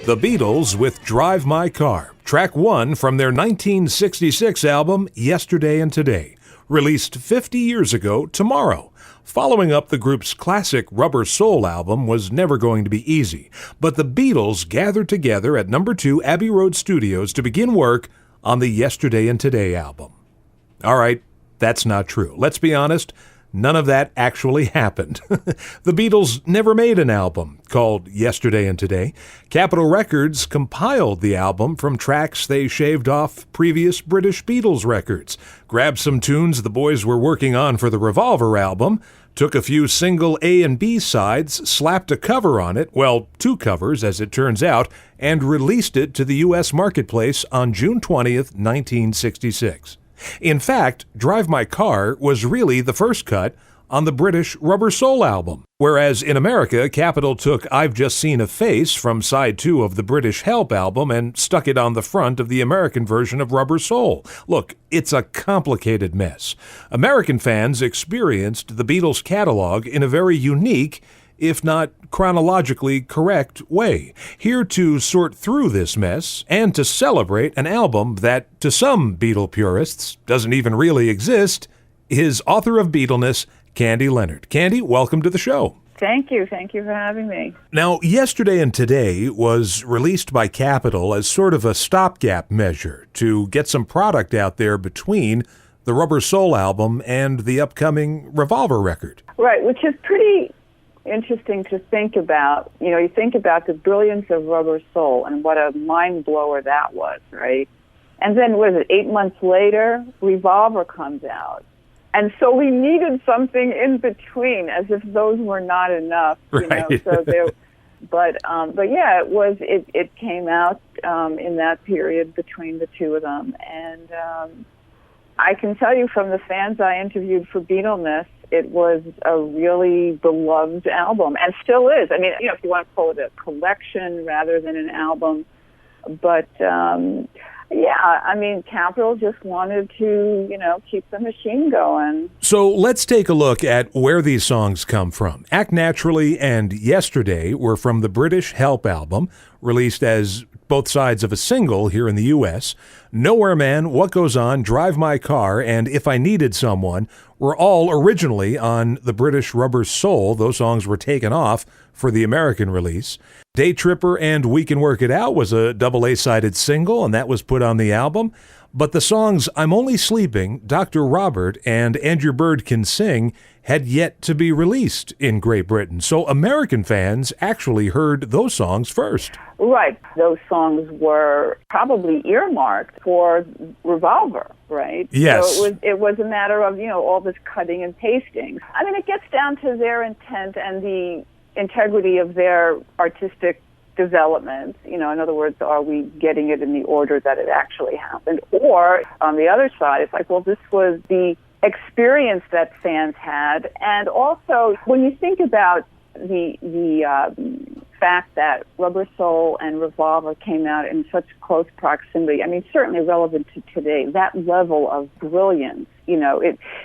The Beatles with Drive My Car, track 1 from their 1966 album Yesterday and Today, released 50 years ago tomorrow. Following up the group's classic Rubber Soul album was never going to be easy, but the Beatles gathered together at number 2 Abbey Road Studios to begin work on the Yesterday and Today album. All right, that's not true. Let's be honest. None of that actually happened. The Beatles never made an album called Yesterday and Today. Capitol Records compiled the album from tracks they shaved off previous British Beatles records, grabbed some tunes the boys were working on for the Revolver album, took a few single A and B sides, slapped a cover on it, well, 2 covers as it turns out, and released it to the U.S. marketplace on June 20th, 1966. In fact, Drive My Car was really the first cut on the British Rubber Soul album, whereas in America, Capitol took I've Just Seen a Face from side 2 of the British Help album and stuck it on the front of the American version of Rubber Soul. Look, it's a complicated mess. American fans experienced the Beatles catalog in a very unique, if not chronologically correct way. Here to sort through this mess and to celebrate an album that, to some Beatle purists, doesn't even really exist, is author of Beatleness, Candy Leonard. Candy, welcome to the show. Thank you. Thank you for having me. Now, Yesterday and Today was released by Capitol as sort of a stopgap measure to get some product out there between the Rubber Soul album and the upcoming Revolver record. Right, which is pretty interesting to think about. You know, you think about the brilliance of Rubber Soul and what a mind blower that was, right? And then, 8 months later, Revolver comes out. And so we needed something in between, as if those were not enough, you know. So there, but yeah, it came out in that period between the two of them, and I can tell you from the fans I interviewed for Beatleness, it was a really beloved album, and still is. I mean, you know, if you want to call it a collection rather than an album. But, yeah, I mean, Capitol just wanted to, you know, keep the machine going. So let's take a look at where these songs come from. Act Naturally and Yesterday were from the British Help album, released as both sides of a single here in the U.S. Nowhere Man, What Goes On, Drive My Car, and If I Needed Someone were all originally on the British Rubber Soul. Those songs were taken off for the American release. Day Tripper and We Can Work It Out was a double A-sided single, and that was put on the album. But the songs I'm Only Sleeping, Dr. Robert, and Your Bird Can Sing had yet to be released in Great Britain. So American fans actually heard those songs first. Right. Those songs were probably earmarked for Revolver, right? Yes. So it was a matter of, you know, all this cutting and pasting. I mean, it gets down to their intent and the integrity of their artistic development. You know, in other words, are we getting it in the order that it actually happened? Or on the other side, it's like, well, this was the experience that fans had. And also, when you think about the fact that Rubber Soul and Revolver came out in such close proximity, I mean, certainly relevant to today, that level of brilliance, you know,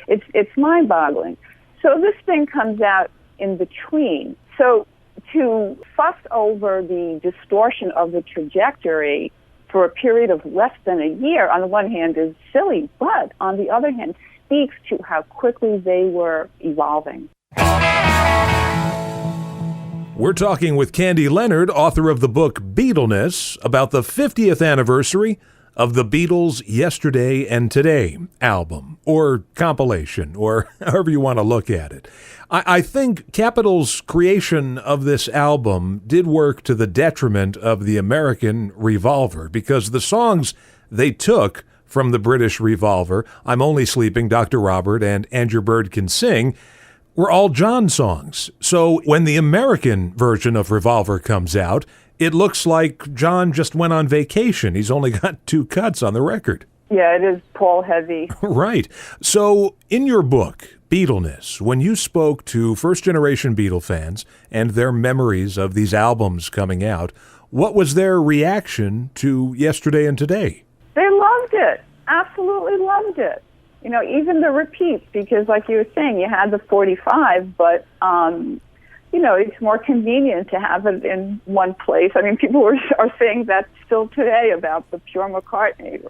it's mind-boggling. So this thing comes out in between. So to fuss over the distortion of the trajectory for a period of less than a year, on the one hand, is silly, but on the other hand, speaks to how quickly they were evolving. We're talking with Candy Leonard, author of the book Beatleness, about the 50th anniversary of the Beatles' Yesterday and Today album, or compilation, or however you want to look at it. I think Capitol's creation of this album did work to the detriment of the American Revolver, because the songs they took from the British Revolver, I'm Only Sleeping, Dr. Robert, and Your Bird Can Sing, were all John songs. So when the American version of Revolver comes out, it looks like John just went on vacation. He's only got 2 cuts on the record. Yeah, it is Paul heavy. Right. So in your book, Beatleness, when you spoke to first-generation Beatle fans and their memories of these albums coming out, what was their reaction to Yesterday and Today? They loved it. Absolutely loved it. You know, even the repeats, because like you were saying, you had the 45, but it's more convenient to have it in one place. I mean, people are saying that still today about the pure McCartney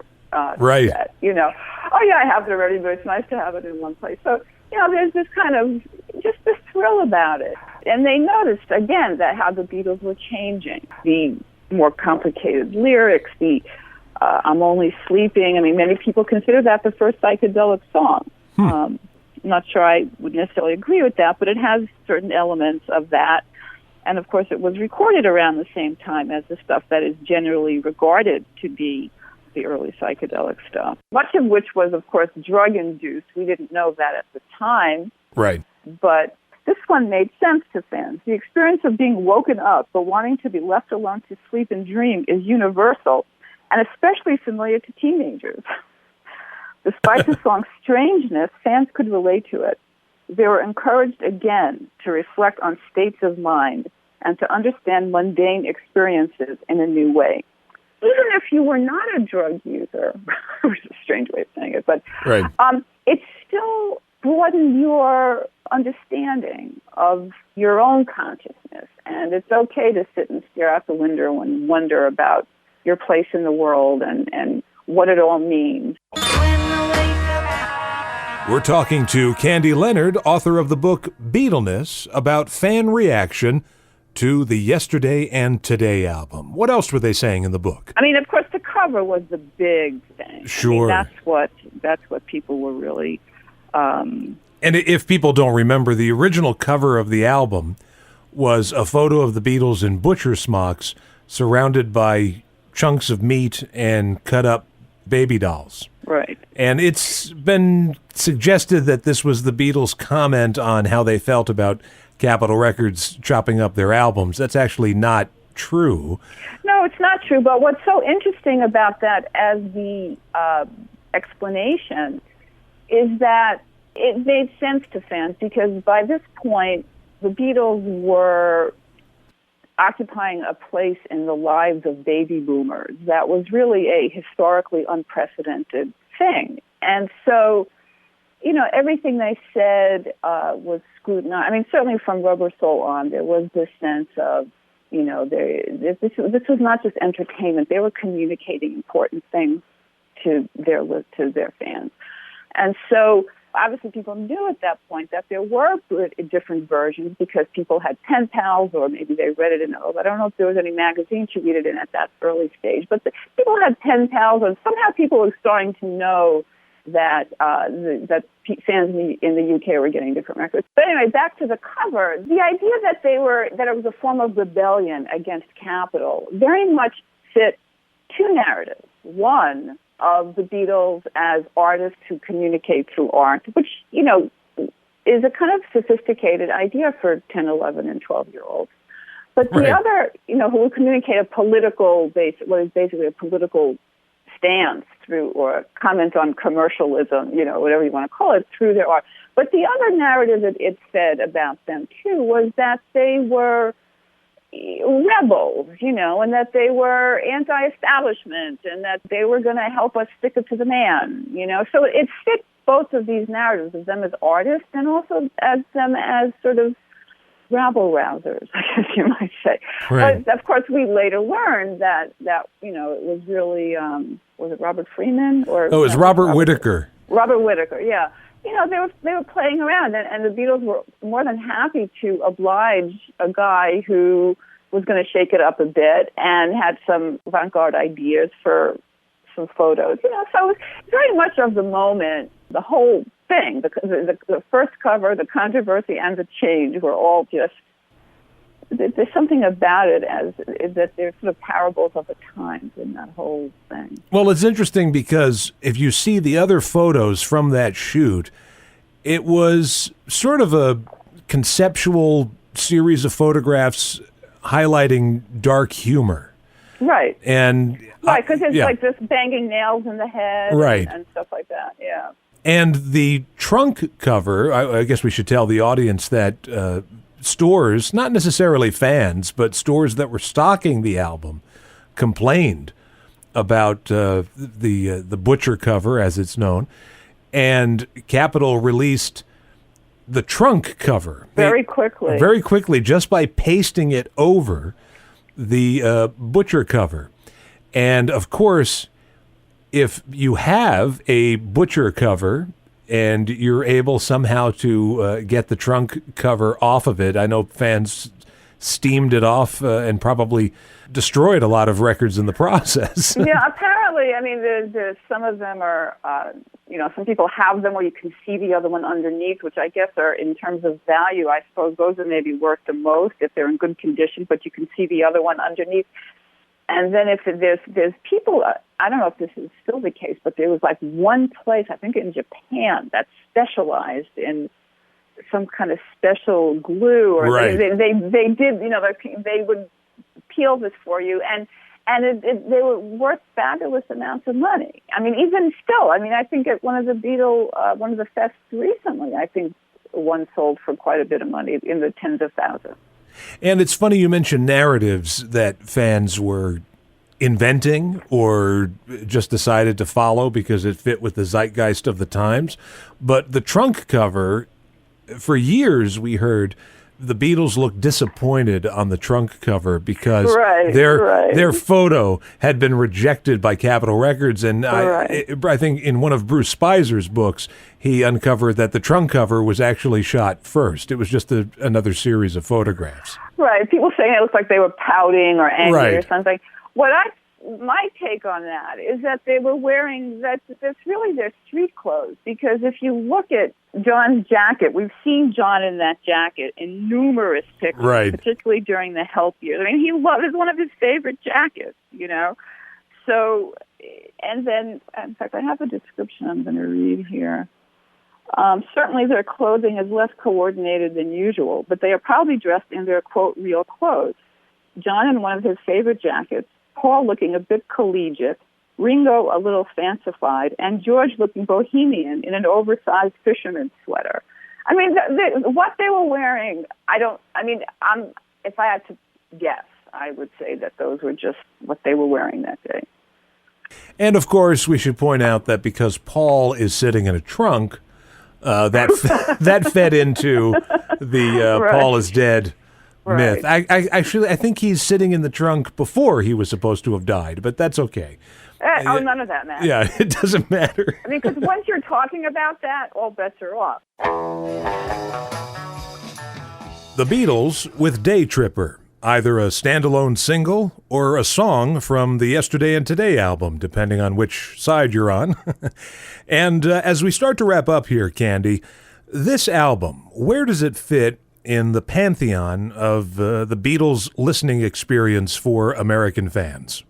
right. set. Oh yeah, I have it already, but it's nice to have it in one place. So, there's this kind of just this thrill about it. And they noticed, again, that how the Beatles were changing. The more complicated lyrics, the I'm Only Sleeping. I mean, many people consider that the first psychedelic song. I'm not sure I would necessarily agree with that, but it has certain elements of that. And, of course, it was recorded around the same time as the stuff that is generally regarded to be the early psychedelic stuff, much of which was, of course, drug-induced. We didn't know that at the time. Right. But this one made sense to fans. The experience of being woken up but wanting to be left alone to sleep and dream is universal and especially familiar to teenagers. Despite the song's strangeness, fans could relate to it. They were encouraged again to reflect on states of mind and to understand mundane experiences in a new way. Even if you were not a drug user, which is a strange way of saying it, but right. It still broadened your understanding of your own consciousness. And it's okay to sit and stare out the window and wonder about your place in the world and what it all means. We're talking to Candy Leonard, author of the book Beatleness, about fan reaction to the Yesterday and Today album. What else were they saying in the book? I mean, of course, the cover was the big thing. Sure. I mean, that's what people were really... And if people don't remember, the original cover of the album was a photo of the Beatles in butcher smocks surrounded by chunks of meat and cut up baby dolls. Right. And it's been suggested that this was the Beatles' comment on how they felt about Capitol Records chopping up their albums. That's actually not true. No, it's not true. But what's so interesting about that as the explanation is that it made sense to fans because by this point, the Beatles were occupying a place in the lives of baby boomers that was really a historically unprecedented thing. And so, everything they said was scrutinized. I mean, certainly from Rubber Soul on, there was this sense of, this was not just entertainment. They were communicating important things to their fans. And so, obviously, people knew at that point that there were different versions because people had pen pals or maybe they read it in, I don't know if there was any magazine to read it in at that early stage, but people had pen pals and somehow people were starting to know that fans in the UK were getting different records. But anyway, back to the cover, the idea that it was a form of rebellion against Capitol very much fit two narratives. One, of the Beatles as artists who communicate through art, which, is a kind of sophisticated idea for 10, 11, and 12-year-olds. But the other, who communicate what is basically a political stance through, or comment on commercialism, whatever you want to call it, through their art. But the other narrative that it said about them, too, was that they were rebels, and that they were anti-establishment and that they were going to help us stick it to the man, So it fit both of these narratives of them as artists and also as them as sort of rabble-rousers, I guess you might say. Right. But, of course, we later learned that it was really, was it Robert Freeman? Or it was Robert Whittaker. Robert Whittaker, yeah. They were playing around, and the Beatles were more than happy to oblige a guy who was going to shake it up a bit and had some avant-garde ideas for some photos. So it was very much of the moment, the whole thing, the first cover, the controversy, and the change were all just, there's something about it that they're sort of parables of the times in that whole thing. Well, it's interesting because if you see the other photos from that shoot, it was sort of a conceptual series of photographs highlighting dark humor. Right. And right, because it's like just banging nails in the head right. and stuff like that, yeah. And the trunk cover, I guess we should tell the audience that stores, not necessarily fans, but stores that were stocking the album, complained about the butcher cover, as it's known, and Capitol released the trunk cover. Very quickly. Very quickly, just by pasting it over the Butcher cover. And, of course, if you have a Butcher cover and you're able somehow to get the trunk cover off of it, I know fans steamed it off and probably destroyed a lot of records in the process. Yeah, apparently. I mean, there's some of them are, some people have them where you can see the other one underneath, which I guess are, in terms of value, I suppose those are maybe worth the most if they're in good condition, but you can see the other one underneath. And then if there's people, I don't know if this is still the case, but there was like one place, I think in Japan, that specialized in some kind of special glue, or right. they did, they would peel this for you, and they were worth fabulous amounts of money. I mean, even still, I think at one of the one of the fests recently, I think one sold for quite a bit of money, in the tens of thousands. And it's funny you mentioned narratives that fans were inventing or just decided to follow because it fit with the zeitgeist of the times. But the trunk cover, for years we heard the Beatles looked disappointed on the trunk cover because their photo had been rejected by Capitol Records. And I think in one of Bruce Spizer's books, he uncovered that the trunk cover was actually shot first. It was just another series of photographs. Right. People saying it looked like they were pouting or angry or something. My take on that is that they were wearing, that's really their street clothes, because if you look at John's jacket, we've seen John in that jacket in numerous pictures, particularly during the Help years. I mean, it's one of his favorite jackets, So, and then, in fact, I have a description I'm going to read here. Certainly their clothing is less coordinated than usual, but they are probably dressed in their, quote, real clothes. John in one of his favorite jackets, Paul looking a bit collegiate, Ringo a little fancified, and George looking bohemian in an oversized fisherman's sweater. I mean, what they were wearing, if I had to guess, I would say that those were just what they were wearing that day. And, of course, we should point out that because Paul is sitting in a trunk, that fed into the Paul is dead myth. I think he's sitting in the trunk before he was supposed to have died, but that's okay. None of that matters. Yeah, it doesn't matter. I mean, because once you're talking about that, all bets are off. The Beatles with Day Tripper, either a standalone single or a song from the Yesterday and Today album, depending on which side you're on. And as we start to wrap up here, Candy, this album, where does it fit in the pantheon of the Beatles listening experience for American fans?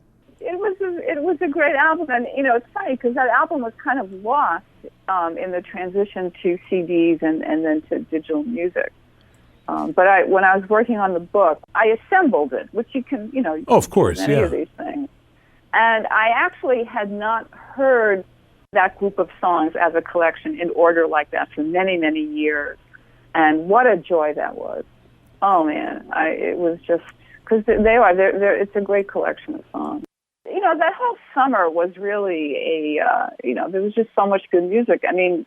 It was a great album, and it's funny because that album was kind of lost in the transition to CDs and then to digital music. But when I was working on the book, I assembled it, which you can, of course, any of these things. And I actually had not heard that group of songs as a collection in order like that for many, many years. And what a joy that was! Oh man, it was just because it's a great collection of songs. That whole summer was really there was just so much good music. I mean,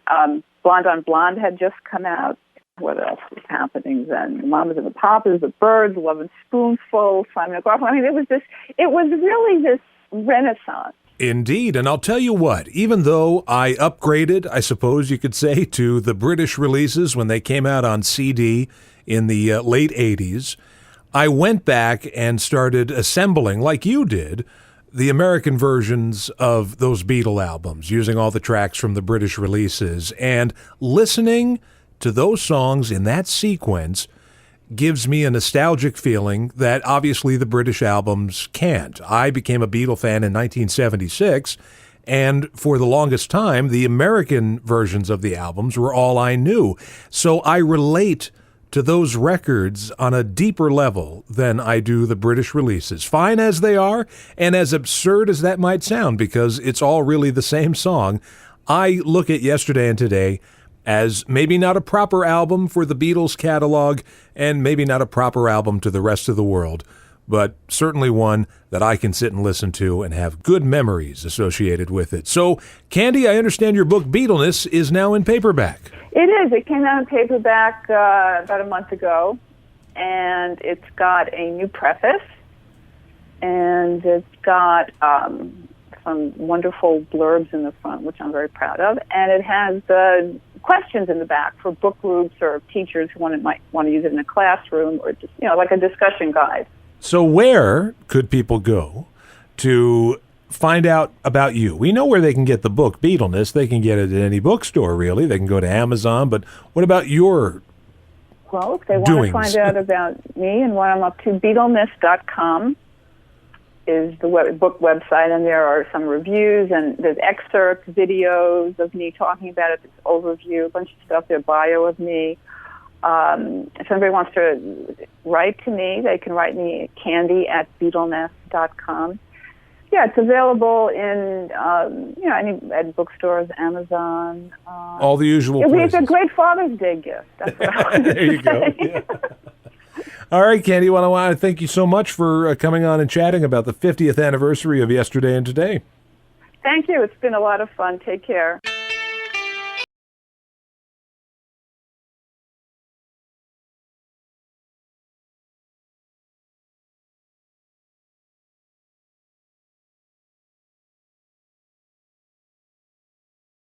Blonde on Blonde had just come out. What else was happening then? Mamas and the Papas, The Byrds, Love and Spoonful, Simon and Garfunkel. I mean, it was really this renaissance. Indeed, and I'll tell you what, even though I upgraded, I suppose you could say, to the British releases when they came out on CD in the late 80s, I went back and started assembling, like you did, the American versions of those Beatle albums, using all the tracks from the British releases, and listening to those songs in that sequence gives me a nostalgic feeling that obviously the British albums can't. I became a Beatle fan in 1976, and for the longest time, the American versions of the albums were all I knew. So I relate to those records on a deeper level than I do the British releases, fine as they are, and as absurd as that might sound, because it's all really the same song. I look at Yesterday and Today as maybe not a proper album for the Beatles catalog, and maybe not a proper album to the rest of the world, but certainly one that I can sit and listen to and have good memories associated with it. So, Candy, I understand your book, Beatleness, is now in paperback. It is. It came out in paperback about a month ago, and it's got a new preface, and it's got some wonderful blurbs in the front, which I'm very proud of, and it has questions in the back for book groups or teachers who might want to use it in a classroom, or just like a discussion guide. So where could people go to find out about you? We know where they can get the book, Beatleness. They can get it at any bookstore, really. They can go to Amazon, but what about your Well, if they want doings? to find out about me and what I'm up to, Beatleness.com is the book website, and there are some reviews, and there's excerpts, videos of me talking about it, this overview, a bunch of stuff, their bio of me. If anybody wants to write to me, they can write me at candy@beatleness.com. Yeah, it's available in at bookstores, Amazon. All the usual places. It's a great Father's Day gift. That's what I wanted There you to go. say. Yeah. All right, Candy, well, I want to thank you so much for coming on and chatting about the 50th anniversary of Yesterday and Today. Thank you. It's been a lot of fun. Take care.